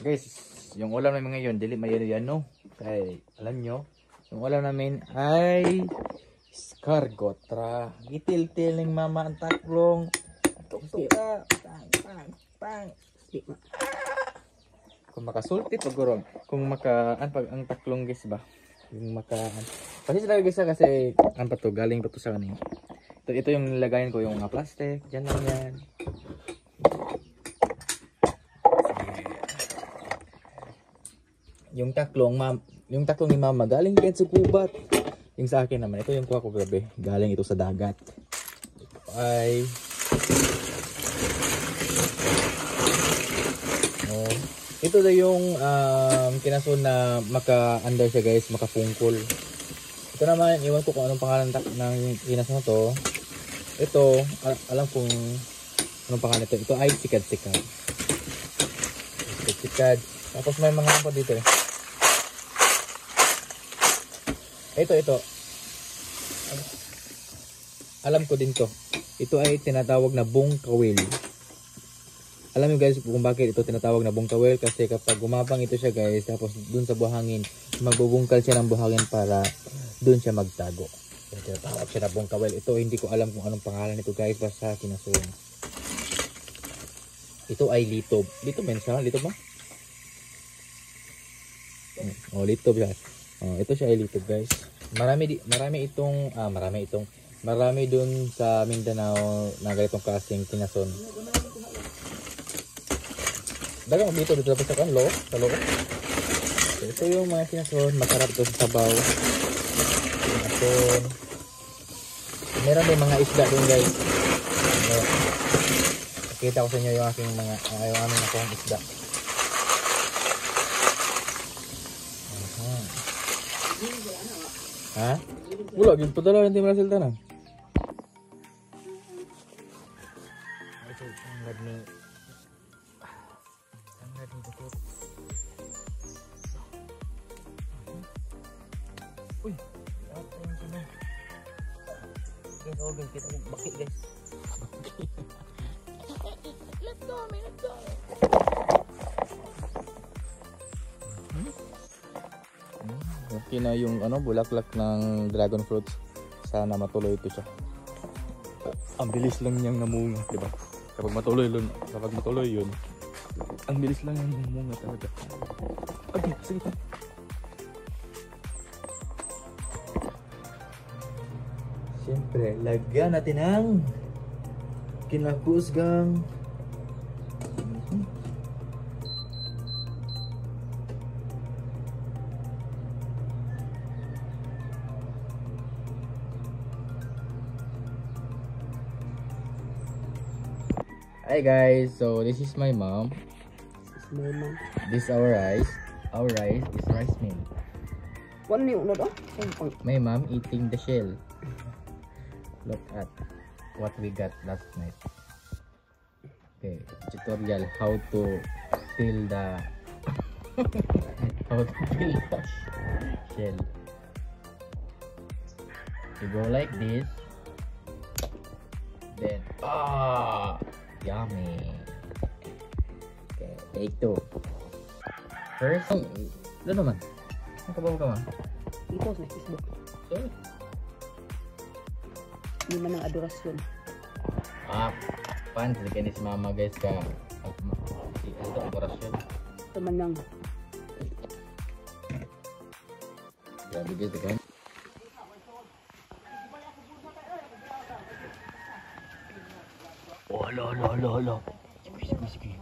Guys, yung ulam namin ngayon, dili mayo yan no. Kaya alam nyo, yung ulam namin ay escargot. Tra, gitil-til ng mama ang taklong. Tuktuka, pang. Kung makasulti pag kung pag ang taklong guys ba, yung kasi sila guys kasi ang pato galing pa to sa kanin. Ito yung nilagayan ko yung mga plastic, dyan lang yan. Yung taklong ni mama galing kahit sa gubat. Yung sa akin naman, ito yung kuha ko grabe, galing ito sa dagat. Ay ito na yung kinasun na maka-under siya guys, makapungkol. Ito naman, iwan ko kung anong pangalan ng kinasun na to. Ito, alam kung anong pangalan ito. Ito ay sikad-sikad. Sikad-sikad. Tapos may mga apa dito eh. Ito. Alam ko din to. Ito ay tinatawag na bungkawil. Alam niyo guys kung bakit ito tinatawag na bungkawil? Kasi kapag gumapang ito siya guys, tapos dun sa buhangin, magbubungkal siya ng buhangin para dun siya magtago. Kaya tinatawag siya na bungkawil. Ito hindi ko alam kung anong pangalan nito guys, basta kinasuon. Ito ay litob. Litob men siya? Litob ba? Oh, litob siya. Oh, ito siya ay litob guys. Marami dun sa Mindanao na ganitong klaseng kinason. Dagang dito tapos sa kanlo, sa loob. So, ito yung mga kinason, masarap to sa sabaw. Kinason. Meron din mga isda dun guys. Nakita ko sa inyo yung aking yung aming nakuhang isda. Ha? Wala, yung padala nanti merasil tanah. Uy, apa yang sana? Guys, kita bakit guys. Let's go, man, let's go. Okay na yung bulaklak ng dragon fruits. Sana matuloy ito siya. Ang bilis lang niyang namunga, di ba? Kapag matuloy yun, ang bilis lang niyang namunga talaga. Okay, sige pa. Siyempre, lagyan natin ng kinakusgang Hi guys, so this is my mom. This is our rice. Our rice is rice meal. My mom eating the shell. Look at what we got last night. Okay, tutorial how to peel the shell. You go like this. Then yummy. Okay, take two. First, ano naman? Nakabaw ka man? Ito sa Facebook. Sorry. Hindi man ang adorasyon. Pan, sige ni si mama guys ka. Ito, adorasyon. Ito man lang. Grabe guys, kan? Oh, hala. Sige.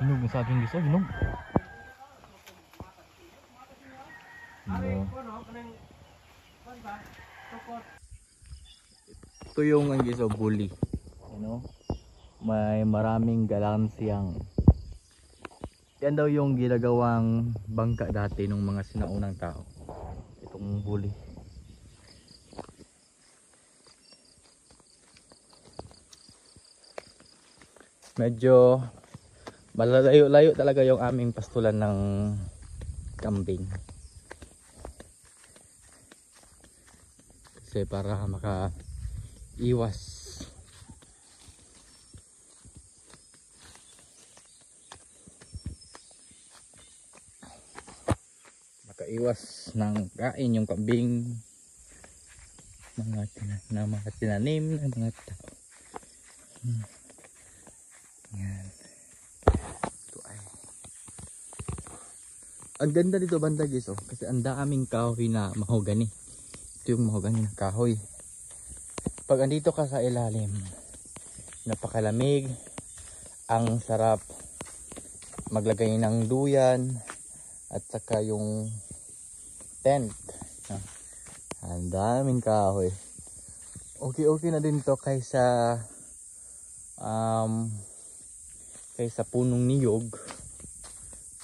Hinog na sa akin guys, hinog. Ito yung ang guys, bully. May maraming galansiyang. Yan daw yung ginagawang bangka dati ng mga sinaunang tao. Itong bully. Medyo malayo-layo talaga yung aming pastulan ng kambing. Kasi para makaiwas makaiwas ng kain yung kambing na mga tinanim ng mga tao. Yan. Ito ay ang ganda dito banda guys, oh, kasi ang daming kahoy na mahogani. Ito yung mahogani na kahoy. Pag andito ka sa ilalim, napakalamig, ang sarap maglagay ng duyan at saka yung tent. Ang daming kahoy. Okay na din to kaysa punong niyog.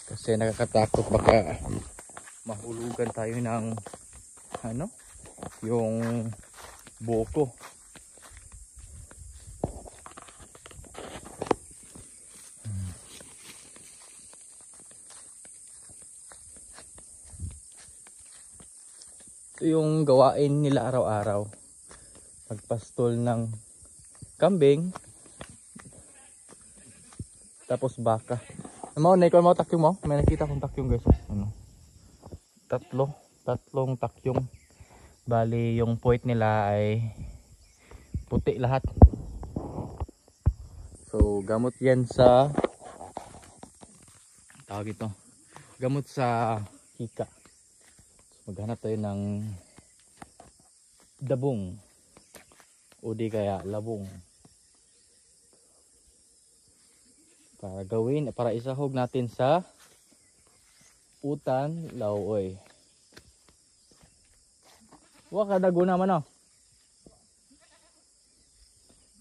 Kasi nakakatakot baka mahulugan tayo ng yung buko. Ito yung gawain nila araw-araw. Magpastol ng kambing. Tapos baka. Ikaw mo takyong mo? May nakita kong takyong guys. Tatlong takyong. Bali yung puwit nila ay puti lahat. So gamot yan sa tawag ito. Gamot sa hika. Maghanap tayo ng dabong o di kaya labong para isahog natin sa utan lauoy. Waka dago naman oh.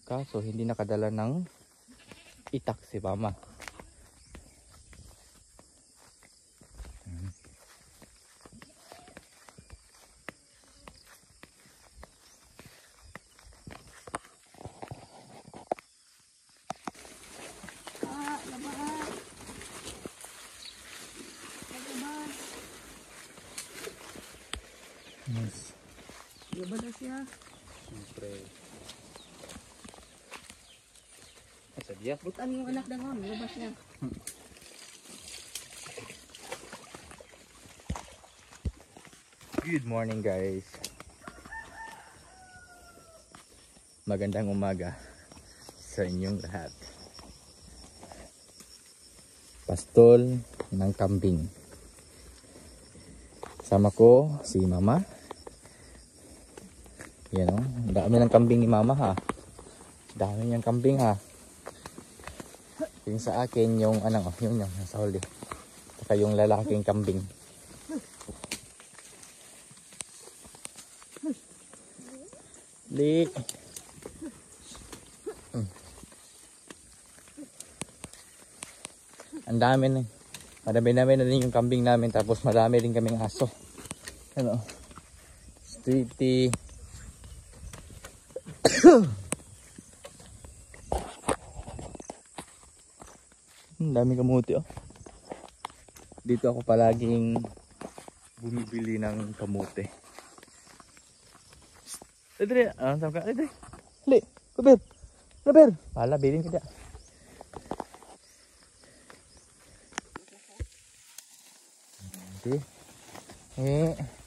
Kaso hindi nakadala ng itak si mama. Yes. Gabala siya. Siyempre. Asa dia? Butan yung anak dangon, labas niya. Good morning guys. Magandang umaga sa inyong lahat. Pastol ng kambing. Sama ko si mama. Yan o. Dami ng kambing ni mama ha. Dami niyang kambing ha. Yung sa akin yung yung nasa huli. Saka yung lalaking kambing. Li. Ang dami na. Marami na din yung kambing namin. Tapos marami rin kaming aso. Streety. Ang dami kamuti oh. Dito ako palaging bumibili ng kamuti. Dre, saan ka? Dre. Hali, Kaber. Pala, bilhin ka dyan.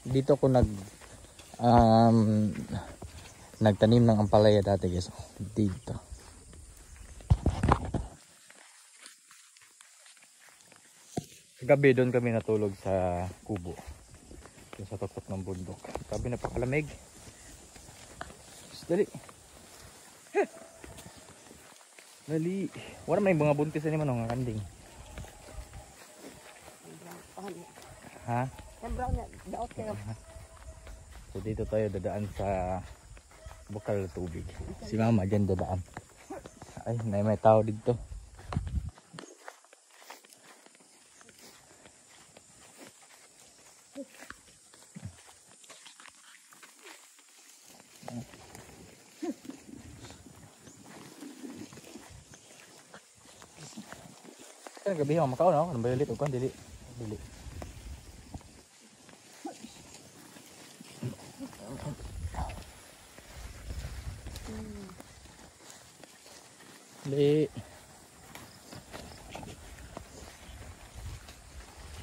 Dito ko nagtanim ng ampalaya dati guys. Dito. Gabi doon kami natulog sa kubo. Doon sa tuktok ng bundok. Gabi napakalamig. Dali. Dali. Wala may mga buntis na naman ng kanding. Ha? So dito tayo dadaan sa bukal na tubig. Si mama dyan dadaan. Ay, may tao dito. Kan gabi ako makao no, kan bayalit o kan dili. Dili.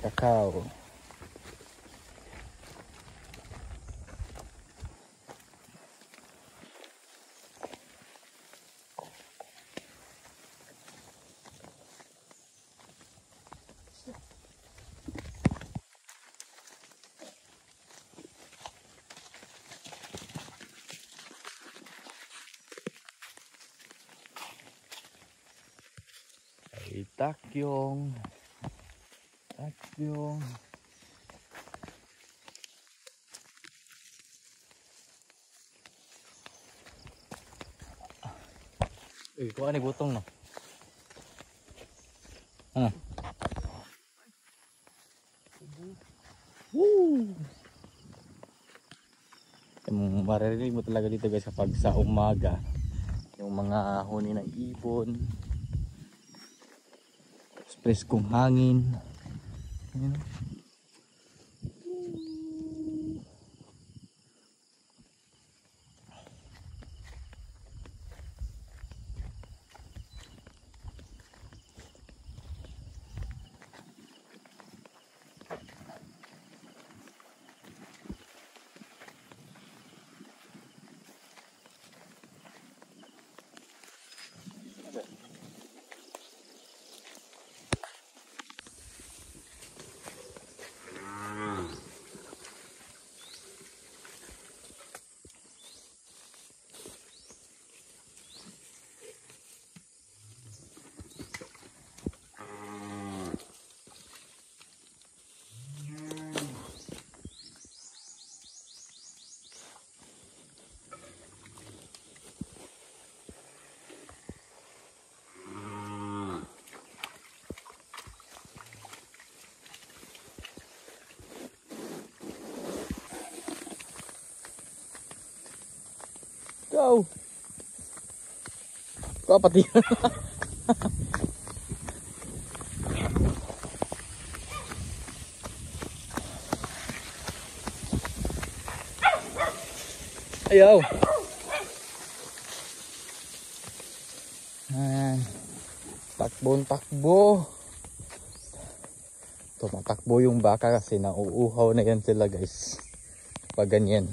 Kakao. Si Takyong. Takyong. Kuha ni butong no. Ano? Woo! Maririnig mo talaga dito guys kapag sa umaga yung mga huni ng ibon, preskong hangin. Ayun. Go! Pati. Ayaw. Ayan. Takbo. Tumatakbo yung baka kasi nauuhaw na yan sila guys. Pag ganyan.